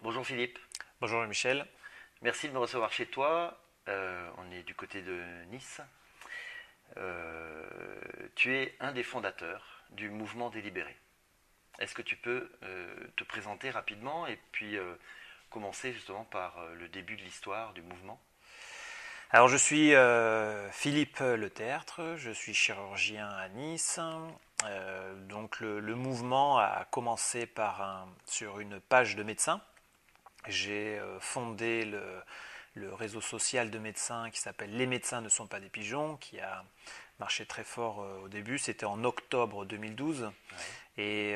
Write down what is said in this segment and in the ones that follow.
Bonjour Philippe, Bonjour Michel. merci de me recevoir chez toi. On est du côté de Nice. Tu es un des fondateurs du mouvement Délibéré. Est-ce que tu peux te présenter rapidement et puis commencer justement par le début de l'histoire du mouvement? Alors je suis Philippe Letertre, je suis chirurgien à Nice. Donc le mouvement a commencé sur une page de médecins. J'ai fondé le réseau social de médecins qui s'appelle Les médecins ne sont pas des pigeons, qui a marché très fort au début. C'était en octobre 2012. Ouais. Et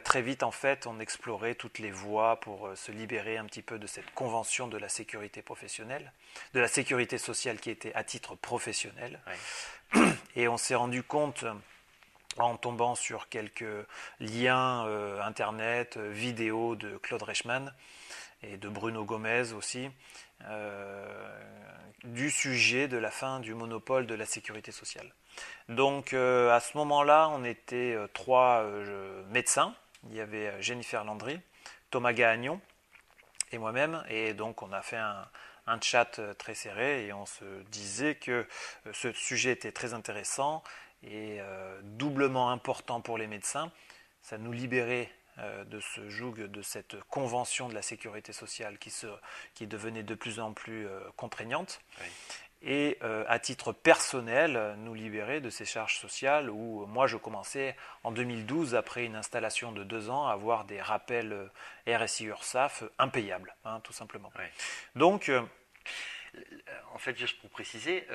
très vite, en fait, on explorait toutes les voies pour se libérer un petit peu de cette convention de la sécurité professionnelle, de la sécurité sociale qui était à titre professionnel. Ouais. Et on s'est rendu compte, en tombant sur quelques liens internet, vidéos de Claude Reichmann et de Bruno Gomez aussi, du sujet de la fin du monopole de la sécurité sociale. Donc à ce moment-là, on était trois médecins. Il y avait Jennifer Landry, Thomas Gagnon et moi-même. Et donc on a fait un chat très serré et on se disait que ce sujet était très intéressant et doublement important pour les médecins. Ça nous libérait de ce joug, de cette convention de la sécurité sociale qui devenait de plus en plus contraignante. Oui. Et à titre personnel, nous libérer de ces charges sociales où moi je commençais en 2012, après une installation de 2 ans, à avoir des rappels RSI URSSAF impayables, hein, tout simplement. Ouais. Donc, En fait, juste pour préciser,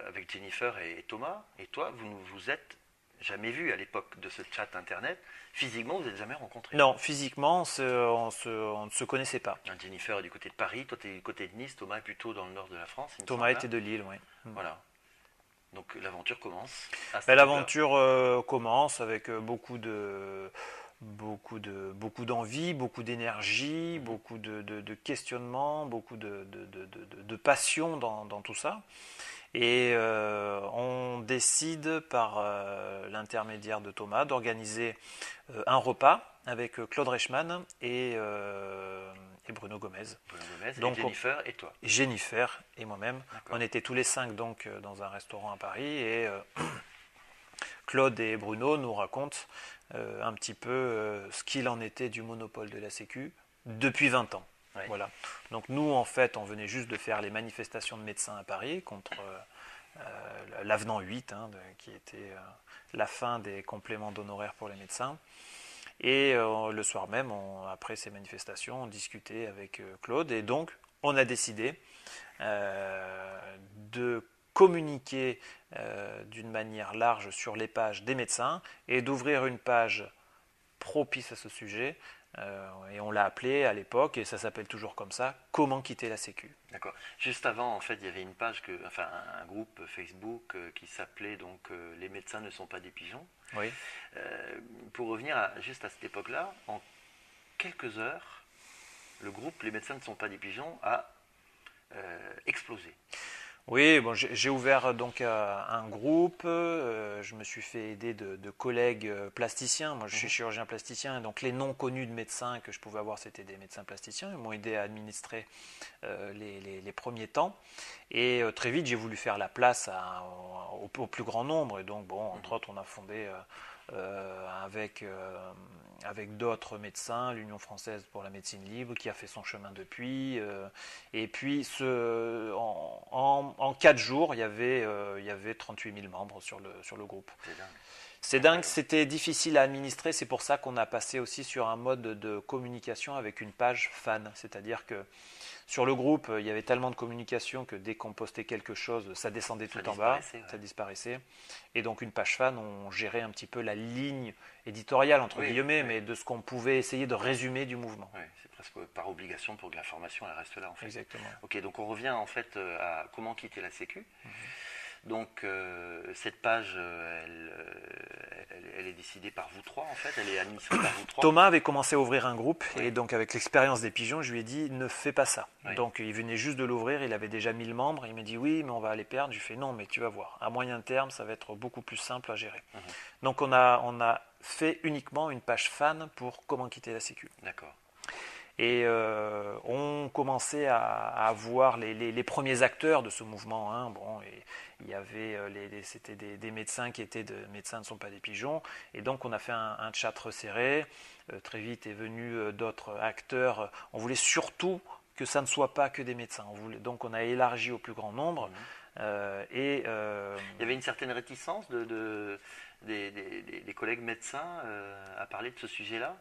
avec Jennifer et Thomas et toi, vous ne vous êtes jamais vus à l'époque de ce chat internet. Physiquement, vous n'êtes jamais rencontrés. non, physiquement, on ne se connaissait pas. Jennifer est du côté de Paris, toi tu es du côté de Nice, Thomas est plutôt dans le nord de la France, il me Thomas semble, hein. était de Lille, oui. Voilà. Donc l'aventure commence à cette Ben, époque-là. l'aventure commence avec beaucoup d'envie, beaucoup d'énergie, Mhm. beaucoup de questionnements, beaucoup de passion dans tout ça. Et on décide par l'intermédiaire de Thomas d'organiser un repas avec Claude Reichmann et Bruno Gomez. Bruno Gomez et Donc Jennifer et toi. Jennifer et moi-même, on D'accord. était tous les cinq donc dans un restaurant à Paris et Claude et Bruno nous racontent un petit peu ce qu'il en était du monopole de la Sécu depuis 20 ans. Ouais. Voilà. Donc nous, en fait, on venait juste de faire les manifestations de médecins à Paris contre l'avenant 8, hein, qui était la fin des compléments d'honoraires pour les médecins. Et le soir même, après ces manifestations, on discutait avec Claude et donc on a décidé de communiquer d'une manière large sur les pages des médecins et d'ouvrir une page propice à ce sujet. Et on l'a appelé à l'époque, et ça s'appelle toujours comme ça, Comment quitter la Sécu. D'accord. Juste avant, en fait, il y avait une page, enfin un groupe Facebook qui s'appelait donc Les médecins ne sont pas des pigeons. Oui. Pour revenir juste à cette époque-là, en quelques heures, le groupe Les médecins ne sont pas des pigeons a explosé. Oui, bon, j'ai ouvert donc un groupe, je me suis fait aider de collègues plasticiens, moi je suis Mhm. chirurgien plasticien, donc les noms connus de médecins que je pouvais avoir c'était des médecins plasticiens, ils m'ont aidé à administrer les premiers temps, et très vite j'ai voulu faire la place au plus grand nombre, et donc bon, entre Mhm. autres on a fondé avec d'autres médecins, l'Union française pour la médecine libre, qui a fait son chemin depuis. Et puis, en 4 jours, il y avait 38 000 membres sur le groupe. C'est dingue. C'est dingue, Incroyable. c'était difficile à administrer, c'est pour ça qu'on a passé aussi sur un mode de communication avec une page fan, c'est-à-dire que sur le groupe, il y avait tellement de communication que dès qu'on postait quelque chose, ça descendait Ça tout en bas, disparaissait, ça ouais. disparaissait. Et donc une page fan, on gérait un petit peu la ligne éditoriale, entre Oui, guillemets, oui, mais de ce qu'on pouvait essayer de résumer du mouvement. oui. C'est presque par obligation pour que l'information elle reste là en fait. Exactement. Ok, donc on revient en fait à comment quitter la Sécu. Donc cette page, elle est décidée par vous trois en fait, elle est administrée par vous trois. Thomas avait commencé à ouvrir un groupe et Oui, donc avec l'expérience des pigeons, je lui ai dit ne fais pas ça. oui. Donc il venait juste de l'ouvrir, il avait déjà 1000 membres, il m'a dit oui mais on va les perdre. Je lui ai fait non mais tu vas voir, à moyen terme ça va être beaucoup plus simple à gérer. Mhm. Donc on a fait uniquement une page fan pour comment quitter la Sécu. D'accord. Et on commençait à voir les premiers acteurs de ce mouvement. Hein. Bon, et il y avait c'était des médecins qui étaient médecins ne sont pas des pigeons. Et donc on a fait un chat resserré. Très vite est venu d'autres acteurs. On voulait surtout que ça ne soit pas que des médecins. Donc on a élargi au plus grand nombre. Il y avait une certaine réticence des collègues médecins à parler de ce sujet-là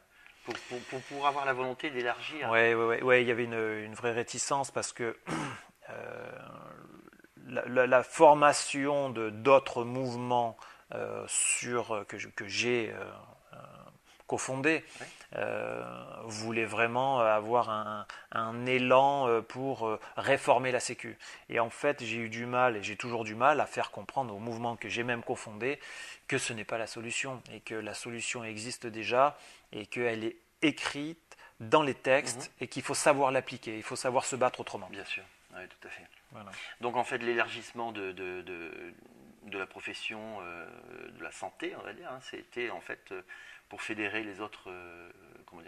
pour avoir la volonté d'élargir. Oui, il y avait une vraie réticence parce que la formation d'autres mouvements que j'ai cofondé voulait vraiment avoir un élan pour réformer la Sécu. Et en fait, j'ai eu du mal, et j'ai toujours du mal, à faire comprendre au mouvement que j'ai même cofondé que ce n'est pas la solution, et que la solution existe déjà, et qu'elle est écrite dans les textes, et qu'il faut savoir l'appliquer, il faut savoir se battre autrement. Bien sûr, oui, tout à fait. Voilà. Donc en fait, l'élargissement de la profession de la santé, on va dire, hein, c'était en fait pour fédérer les autres,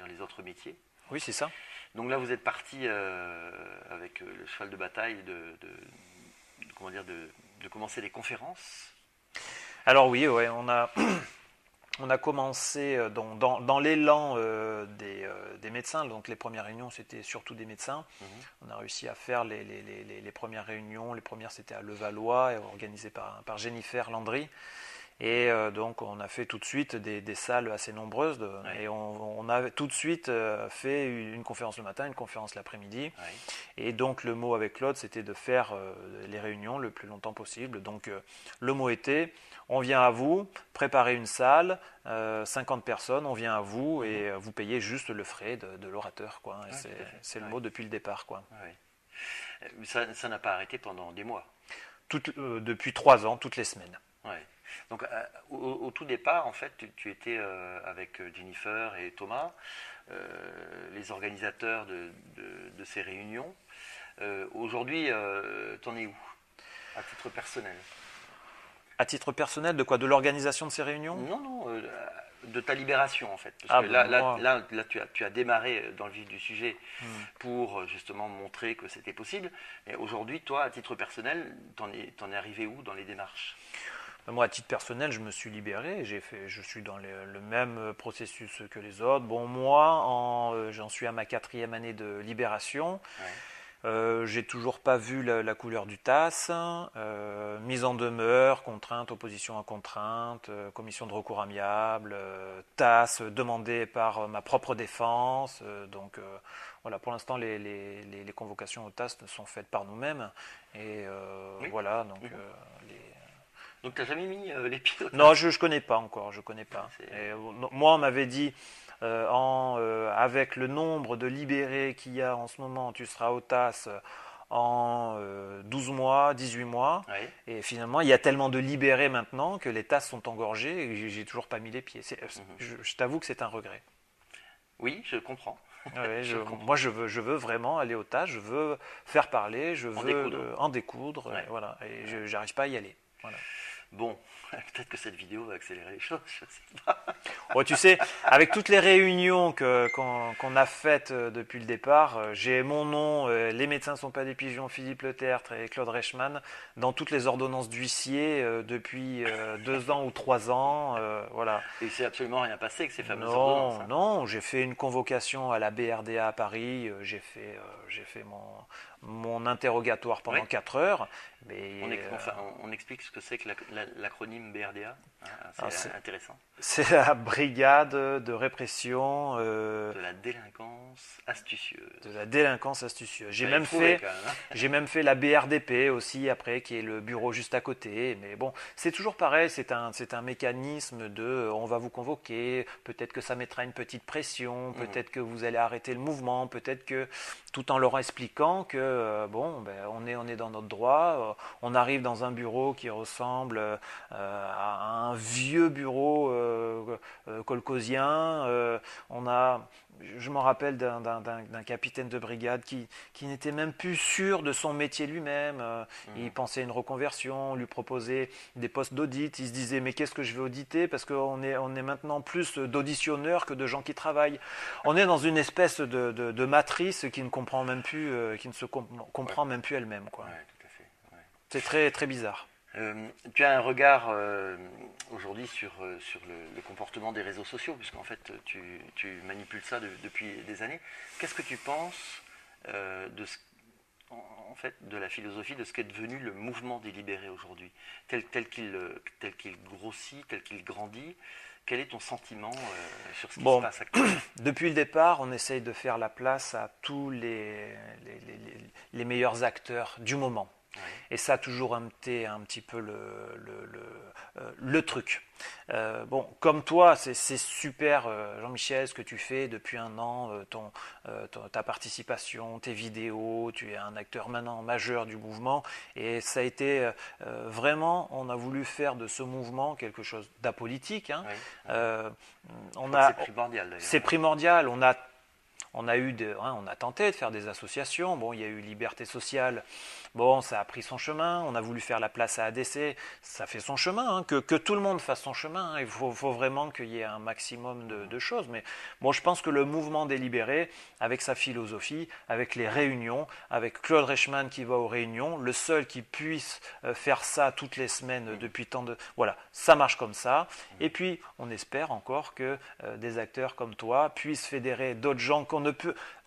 les autres métiers. Oui, c'est ça. Donc là, vous êtes parti avec le cheval de bataille de commencer les conférences. Alors oui, on a commencé dans l'élan des médecins. Donc les premières réunions, c'était surtout des médecins. On a réussi à faire les premières réunions. Les premières, c'était à Levallois, organisées par Jennifer Landry. Et donc on a fait tout de suite des salles assez nombreuses. Et on a tout de suite fait une conférence le matin, une conférence l'après-midi. Et donc le mot avec Claude, c'était de faire les réunions le plus longtemps possible. Donc le mot était, on vient à vous, préparez une salle, 50 personnes, on vient à vous et vous payez juste le frais de l'orateur. Quoi. Et c'est le mot depuis le départ. Quoi. Ça n'a pas arrêté pendant des mois. Depuis 3 ans, toutes les semaines. Donc au tout départ, en fait, tu étais avec Jennifer et Thomas, les organisateurs de ces réunions. Aujourd'hui, t'en es où, à titre personnel? À titre personnel, de quoi? De l'organisation de ces réunions? Non, de ta libération en fait. Parce que là tu as démarré dans le vif du sujet pour justement montrer que c'était possible. Et aujourd'hui, toi, à titre personnel, t'en es arrivé où dans les démarches? Moi, à titre personnel, je me suis libéré. Je suis dans le même processus que les autres. Bon, moi, j'en suis à ma 4e année de libération. J'ai toujours pas vu la couleur du TAS. Mise en demeure, contrainte, opposition à contrainte, commission de recours amiable, TAS demandé par ma propre défense. Donc voilà, pour l'instant, les convocations au TAS sont faites par nous-mêmes. Et voilà, donc Donc tu n'as jamais mis les pieds au TAS? Non, je ne connais pas encore, je connais pas. Et, moi, on m'avait dit, avec le nombre de libérés qu'il y a en ce moment, tu seras au TAS en 12 mois, 18 mois. Et finalement, il y a tellement de libérés maintenant que les TAS sont engorgés et j'ai toujours pas mis les pieds. Je t'avoue que c'est un regret. Oui, je comprends. Moi, je veux vraiment aller au TAS, je veux faire parler, je veux en découdre. Voilà, et je n'arrive pas à y aller. Voilà. Bon, peut-être que cette vidéo va accélérer les choses, je ne sais pas. Bon, tu sais, avec toutes les réunions qu'on a faites depuis le départ, j'ai mon nom, les médecins ne sont pas des pigeons, Philippe Letertre et Claude Reichmann, dans toutes les ordonnances d'huissier depuis 2 ans ou 3 ans. Voilà. Et il s'est absolument rien passé avec ces fameuses ordonnances. Non, j'ai fait une convocation à la BRDA à Paris, j'ai fait mon interrogatoire pendant 4 heures. Mais, on explique ce que c'est que l'acronyme BRDA. C'est intéressant. C'est la brigade de répression de la délinquance astucieuse. De la délinquance astucieuse. J'ai même fait la BRDP aussi après, qui est le bureau juste à côté. Mais bon, c'est toujours pareil. C'est un mécanisme de, on va vous convoquer. Peut-être que ça mettra une petite pression. Peut-être que vous allez arrêter le mouvement. Peut-être que, tout en leur expliquant que on est dans notre droit. On arrive dans un bureau qui ressemble à un vieux bureau kolkhozien. Je m'en rappelle d'un capitaine de brigade qui n'était même plus sûr de son métier lui-même. Il pensait à une reconversion, on lui proposait des postes d'audit. Il se disait mais qu'est-ce que je vais auditer, parce qu'on est maintenant plus d'auditionneurs que de gens qui travaillent. On est dans une espèce de matrice qui ne comprend même plus, qui ne se comprend même plus elle-même, quoi. Ouais, tout à fait. Ouais. C'est très, très bizarre. Tu as un regard aujourd'hui sur le comportement des réseaux sociaux, puisqu'en fait tu manipules ça depuis des années. Qu'est-ce que tu penses de la philosophie de ce qu'est devenu le mouvement des libérés aujourd'hui, tel qu'il grossit, tel qu'il grandit? Quel est ton sentiment sur ce qui se passe actuellement? Depuis le départ, on essaye de faire la place à tous les meilleurs acteurs du moment. Ouais. Et ça a toujours été un petit peu le truc. Comme toi, c'est super, Jean-Michel, ce que tu fais depuis un an, ta participation, tes vidéos, tu es un acteur maintenant majeur du mouvement. Et ça a été vraiment, on a voulu faire de ce mouvement quelque chose d'apolitique. Hein. Oui. C'est primordial d'ailleurs. C'est primordial. On a tenté de faire des associations. Bon, il y a eu Liberté Sociale. Bon, ça a pris son chemin. On a voulu faire la place à ADC. Ça fait son chemin. Hein. Que tout le monde fasse son chemin. Hein. Il faut vraiment qu'il y ait un maximum de choses. Mais bon, je pense que le mouvement des libérés, avec sa philosophie, avec les réunions, avec Claude Reichmann qui va aux réunions, le seul qui puisse faire ça toutes les semaines depuis tant de... Voilà, ça marche comme ça. Et puis, on espère encore que des acteurs comme toi puissent fédérer d'autres gens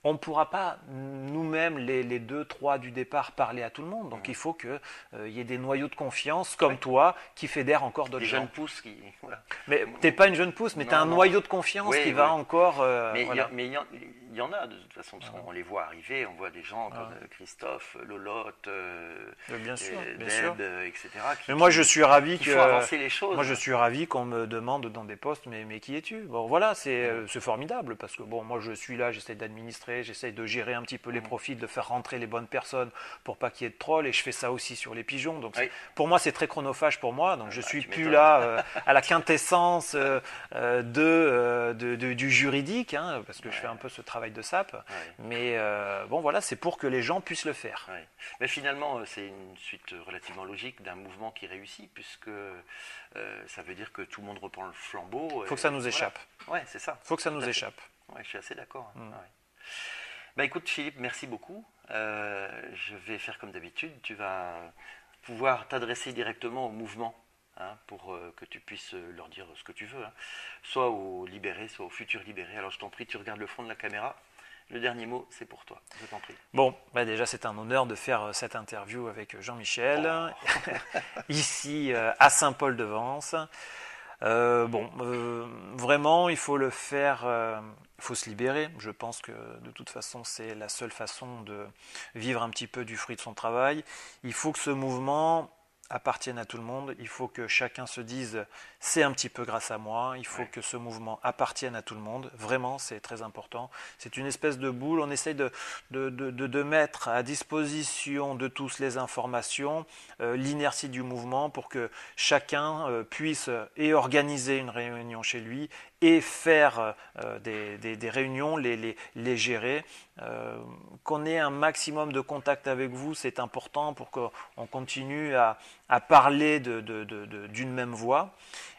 on ne pourra pas, nous-mêmes, les 2-3 du départ, parler à tout le monde. Donc il faut qu'il y ait des noyaux de confiance comme toi qui fédérèrent encore d'autres gens. Des jeunes pousses qui... Voilà. Mais tu n'es pas une jeune pousse, mais tu as un noyau de confiance qui va encore... mais il y en a, de toute façon, parce qu'on les voit arriver, on voit des gens comme Christophe, Lolotte, bien sûr, Deb, etc. Mais moi, je suis ravi qu'il faut avancer les choses. Moi, je suis ravi qu'on me demande dans des postes, mais qui es-tu? Bon, voilà, c'est formidable, parce que bon, moi, je suis là, j'essaie d'administrer, j'essaie de gérer un petit peu les profils, de faire rentrer les bonnes personnes pour pas qu'il y ait de trolls, et je fais ça aussi sur les pigeons. Donc, pour moi, c'est très chronophage pour moi, donc je suis plus là à la quintessence du juridique, hein, parce que je fais un peu ce travail de sape, mais bon, voilà, c'est pour que les gens puissent le faire. Mais finalement, c'est une suite relativement logique d'un mouvement qui réussit, puisque ça veut dire que tout le monde reprend le flambeau. Il faut que ça nous échappe. Ouais, c'est ça. Il faut que ça nous échappe. Ouais, je suis assez d'accord. Bah écoute Philippe, merci beaucoup. Je vais faire comme d'habitude. Tu vas pouvoir t'adresser directement au mouvement, hein, pour que tu puisses leur dire ce que tu veux, hein, soit aux libérés, soit aux futurs libérés. Alors je t'en prie, tu regardes le fond de la caméra. Le dernier mot, c'est pour toi. Je t'en prie. Bon, déjà c'est un honneur de faire cette interview avec Jean-Michel, ici à Saint-Paul-de-Vence. Vraiment, il faut le faire, il faut se libérer. Je pense que de toute façon, c'est la seule façon de vivre un petit peu du fruit de son travail. Il faut que ce mouvement appartienne à tout le monde. Il faut que chacun se dise c'est un petit peu grâce à moi. Il faut que ce mouvement appartienne à tout le monde. Vraiment, c'est très important. C'est une espèce de boule. On essaye de mettre à disposition de tous les informations, l'inertie du mouvement pour que chacun puisse organiser une réunion chez lui et faire des réunions, les gérer. Qu'on ait un maximum de contact avec vous, c'est important pour qu'on continue à parler d'une même voix.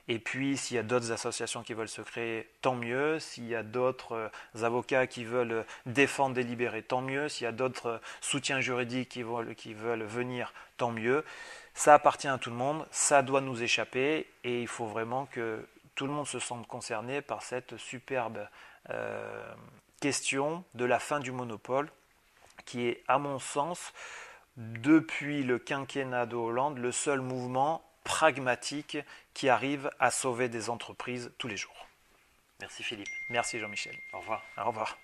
Et puis, s'il y a d'autres associations qui veulent se créer, tant mieux. S'il y a d'autres avocats qui veulent défendre des libérés, tant mieux. S'il y a d'autres soutiens juridiques qui veulent venir, tant mieux. Ça appartient à tout le monde, ça doit nous échapper et il faut vraiment que tout le monde se sente concerné par cette superbe question de la fin du monopole qui est, à mon sens, depuis le quinquennat de Hollande, le seul mouvement pragmatique qui arrive à sauver des entreprises tous les jours. Merci Philippe. Merci Jean-Michel. Au revoir. Au revoir.